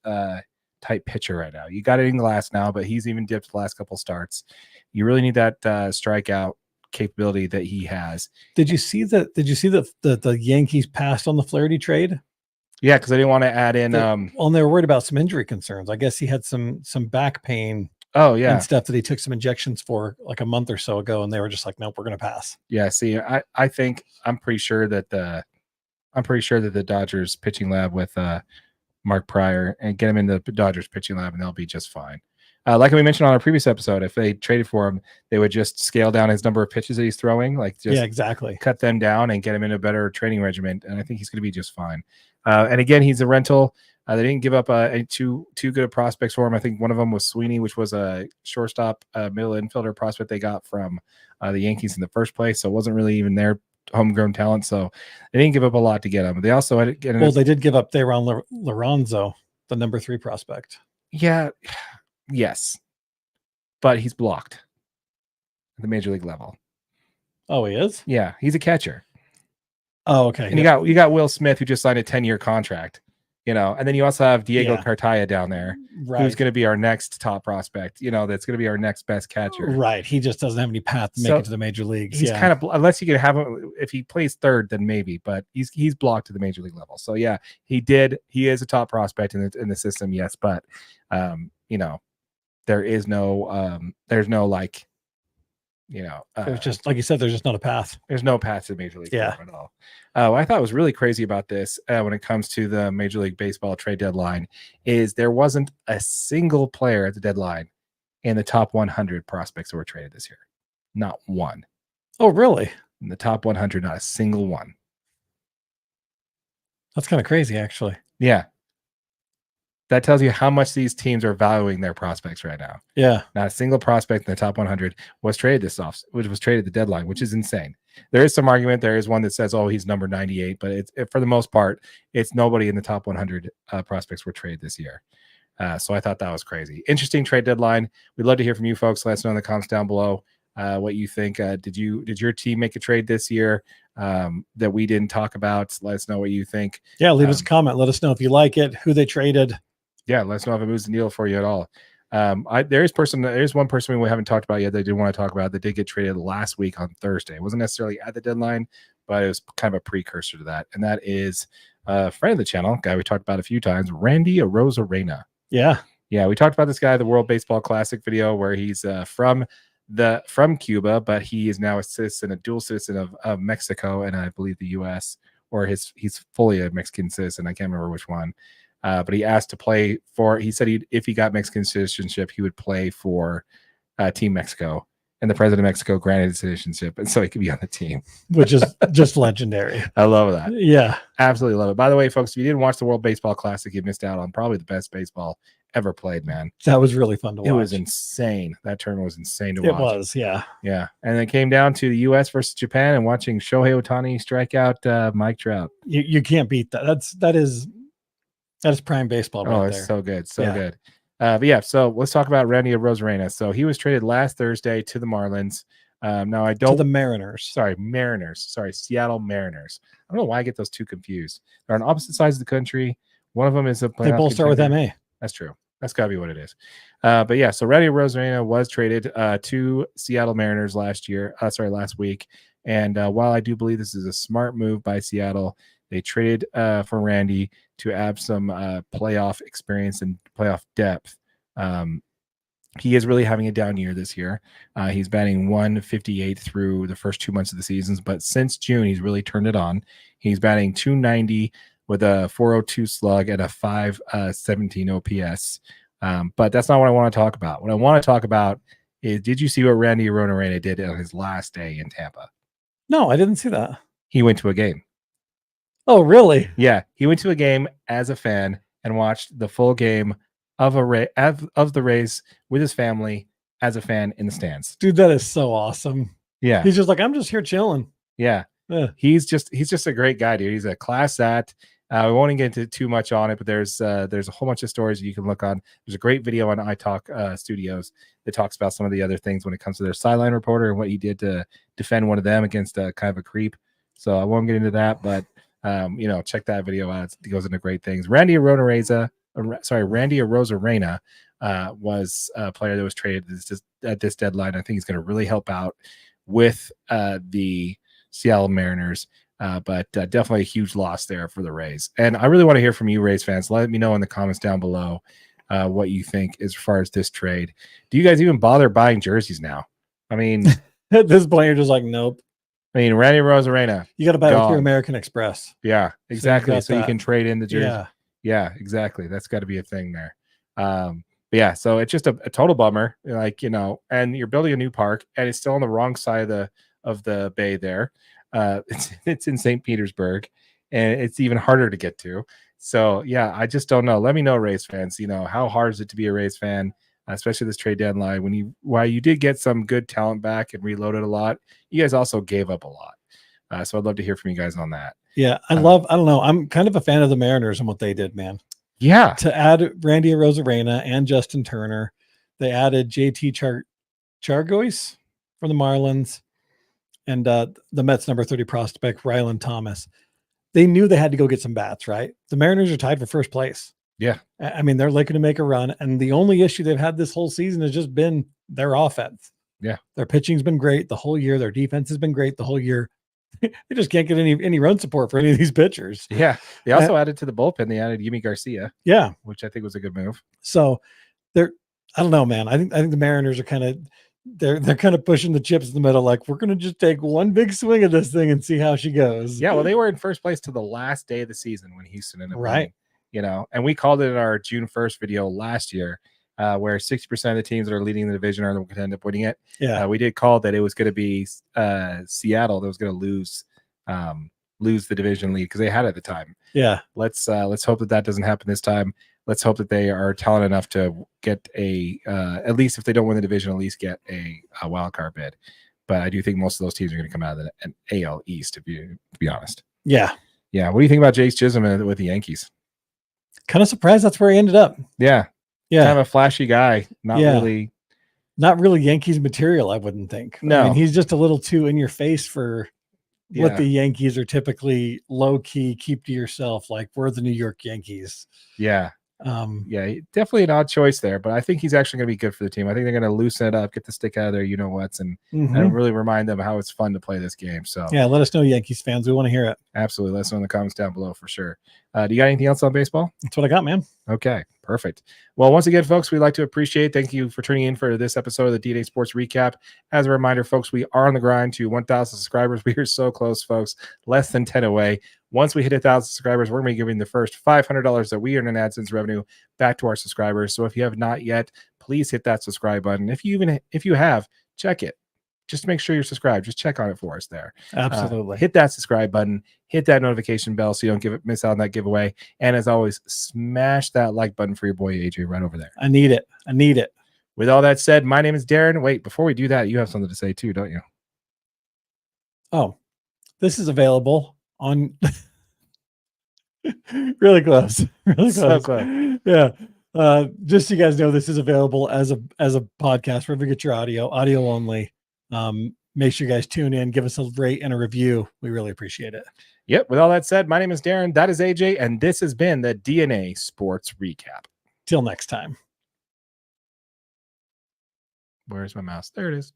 type pitcher right now. You got it in Glass now, but he's even dipped the last couple starts. You really need that strikeout capability that he has. Did you see that? Did you see that the Yankees passed on the Flaherty trade? Yeah, because they didn't want to add in. Well, and they were worried about some injury concerns. I guess he had some back pain. Oh yeah, and stuff that he took some injections for like a month or so ago, and they were just like, nope, we're going to pass. Yeah, see, I think I'm pretty sure that the Dodgers pitching lab with Mark Pryor and get him in the Dodgers pitching lab, and they'll be just fine. Like we mentioned on our previous episode, if they traded for him, they would just scale down his number of pitches that he's throwing, like just exactly cut them down and get him in a better training regimen. And I think he's going to be just fine. And again, he's a rental. They didn't give up too good prospects for him. I think one of them was Sweeney, which was a shortstop, middle infielder prospect they got from the Yankees in the first place. So it wasn't really even their homegrown talent. So they didn't give up a lot to get him. They also had they did give up Thayron Lorenzo, the number 3 prospect. Yeah, yes, but he's blocked at the major league level. Oh, he is? Yeah, he's a catcher. Oh, okay. And you got Will Smith, who just signed a 10-year contract. And then you also have Diego Cartaya down there, who's going to be our next top prospect. That's going to be our next best catcher. Right. He just doesn't have any path to make it to the major leagues. He's kind of, unless you can have him, if he plays third, then maybe, but he's blocked to the major league level. So yeah, he is a top prospect in the system. Yes. But, there's no like, there's just, like you said, there's just not a path. There's no path to the major league at all. What I thought was really crazy about this when it comes to the Major League Baseball trade deadline is there wasn't a single player at the deadline in the top 100 prospects that were traded this year. Not one. Oh, really? In the top 100, not a single one. That's kind of crazy, actually. Yeah. That tells you how much these teams are valuing their prospects right now. Yeah. Not a single prospect in the top 100 was traded which was traded at the deadline, which is insane. There is some argument. There is one that says, oh, he's number 98, but for the most part, it's nobody in the top 100 prospects were traded this year. So I thought that was crazy. Interesting trade deadline. We'd love to hear from you folks. Let us know in the comments down below what you think. Did your team make a trade this year that we didn't talk about? Let us know what you think. Yeah, leave us a comment. Let us know if you like it, who they traded. Yeah, let us know if it moves the needle for you at all. There's one person we haven't talked about yet that I did want to talk about that did get traded last week on Thursday. It wasn't necessarily at the deadline, but it was kind of a precursor to that. And that is a friend of the channel, guy we talked about a few times, Randy Arozarena. Yeah. Yeah, we talked about this guy, the World Baseball Classic video, where he's from Cuba, but he is now a dual citizen of Mexico and I believe the US, or he's fully a Mexican citizen. I can't remember which one. But he asked to play for, he said if he got Mexican citizenship, he would play for Team Mexico. And the president of Mexico granted citizenship, and so he could be on the team. Which is just legendary. I love that. Yeah. Absolutely love it. By the way, folks, if you didn't watch the World Baseball Classic, you missed out on probably the best baseball ever played, man. That was really fun to watch. It was insane. That tournament was insane to watch. It was, yeah. Yeah. And it came down to the U.S. versus Japan and watching Shohei Ohtani strike out Mike Trout. You can't beat that. That is prime baseball right there. It's so good. So good. But yeah, so let's talk about Randy Arozarena. So he was traded last Thursday to the Marlins. Now I To don't. the Mariners. Sorry, Mariners. Sorry, Seattle Mariners. I don't know why I get those two confused. They're on opposite sides of the country. One of them is a playoff. They both start with contender. MA. That's true. That's got to be what it is. But yeah, so Randy Arozarena was traded to Seattle Mariners last week. And while I do believe this is a smart move by Seattle, they traded for Randy to add some playoff experience and playoff depth. He is really having a down year this year. He's batting 158 through the first 2 months of the seasons, but since June, he's really turned it on. He's batting 290 with a 402 slug and a 517 OPS. But that's not what I want to talk about. What I want to talk about is, did you see what Randy Arozarena did on his last day in Tampa? No, I didn't see that. He went to a game. Oh, really? Yeah, he went to a game as a fan and watched the full game of the Rays with his family as a fan in the stands. Dude, that is so awesome. Yeah. He's just like, I'm just here chilling. Yeah. He's just a great guy, dude. He's a class act. We won't get into too much on it, but there's a whole bunch of stories you can look on. There's a great video on iTalk Studios that talks about some of the other things when it comes to their sideline reporter and what he did to defend one of them against kind of a creep. So I won't get into that, but check that video out. It goes into great things. Randy Arozarena was a player that was traded at this deadline. I think he's going to really help out with the Seattle Mariners. But definitely a huge loss there for the Rays. And I really want to hear from you, Rays fans. Let me know in the comments down below what you think as far as this trade. Do you guys even bother buying jerseys now? I mean, at this point, you're just like, nope. I mean, Randy Arozarena. You got to buy it through American Express. Yeah, exactly. So you that. can trade in the jersey. Yeah, exactly. That's got to be a thing there. But yeah, so it's just a total bummer. And you're building a new park, and it's still on the wrong side of the bay there. It's in St. Petersburg, and it's even harder to get to. So yeah, I just don't know. Let me know, Rays fans. How hard is it to be a Rays fan, especially this trade deadline? While you did get some good talent back and reloaded a lot, you guys also gave up a lot. So I'd love to hear from you guys on that. Yeah, I don't know. I'm kind of a fan of the Mariners and what they did, man. Yeah, to add Randy Arozarena and Justin Turner, they added JT Chargois from the Marlins. And the Mets number 30 prospect, Rylan Thomas. They knew they had to go get some bats, right? The Mariners are tied for first place. Yeah. I mean, they're looking to make a run. And the only issue they've had this whole season has just been their offense. Yeah. Their pitching's been great the whole year. Their defense has been great the whole year. They just can't get any run support for any of these pitchers. Yeah. They also added to the bullpen. They added Yimi Garcia. Yeah. Which I think was a good move. So I don't know, man. I think the Mariners are kind of, they're kind of pushing the chips in the middle, like, we're going to just take one big swing at this thing and see how she goes. Yeah, well, they were in first place to the last day of the season when Houston ended up right winning, and we called it in our June 1st video last year, where 60% of the teams that are leading the division are the ones that end up winning it. Yeah, we did call that it was going to be Seattle that was going to lose the division lead because they had it at the time. Yeah, let's hope that doesn't happen this time. Let's hope that they are talented enough to get at least if they don't win the division, at least get a wild card bid. But I do think most of those teams are going to come out of an AL East, to be honest. Yeah. Yeah. What do you think about Jace Chisholm with the Yankees? Kind of surprised that's where he ended up. Yeah. Yeah. Kind of a flashy guy. Not really Yankees material, I wouldn't think. No. I mean, he's just a little too in your face for what the Yankees are typically low key, keep to yourself. Like, we're the New York Yankees. Yeah. Definitely an odd choice there, but I think he's actually going to be good for the team. I think they're going to loosen it up, get the stick out of there, and really remind them how it's fun to play this game. So yeah, let us know, Yankees fans. We want to hear it. Absolutely. Let us know in the comments down below for sure. Do you got anything else on baseball? That's what I got, man. Okay, perfect. Well, once again, folks, we'd like to appreciate. Thank you for tuning in for this episode of the D-Day Sports Recap. As a reminder, folks, we are on the grind to 1,000 subscribers. We are so close, folks. Less than 10 away. Once we hit 1,000 subscribers, we're going to be giving the first $500 that we earn in AdSense revenue back to our subscribers. So if you have not yet, please hit that subscribe button. If you have, check it. Just make sure you're subscribed. Just check on it for us there. Absolutely. Hit that subscribe button. Hit that notification bell so you don't miss out on that giveaway. And as always, smash that like button for your boy AJ right over there. I need it. With all that said, my name is Darren. Wait, before we do that, you have something to say too, don't you? Oh, this is available on really close. So close. Yeah. Just so you guys know, this is available as a podcast wherever you get your audio only. Make sure you guys tune in, give us a rate and a review. We really appreciate it. Yep. With all that said, my name is Darren. That is AJ. And this has been the DNA Sports Recap. Till next time. Where's my mouse? There it is.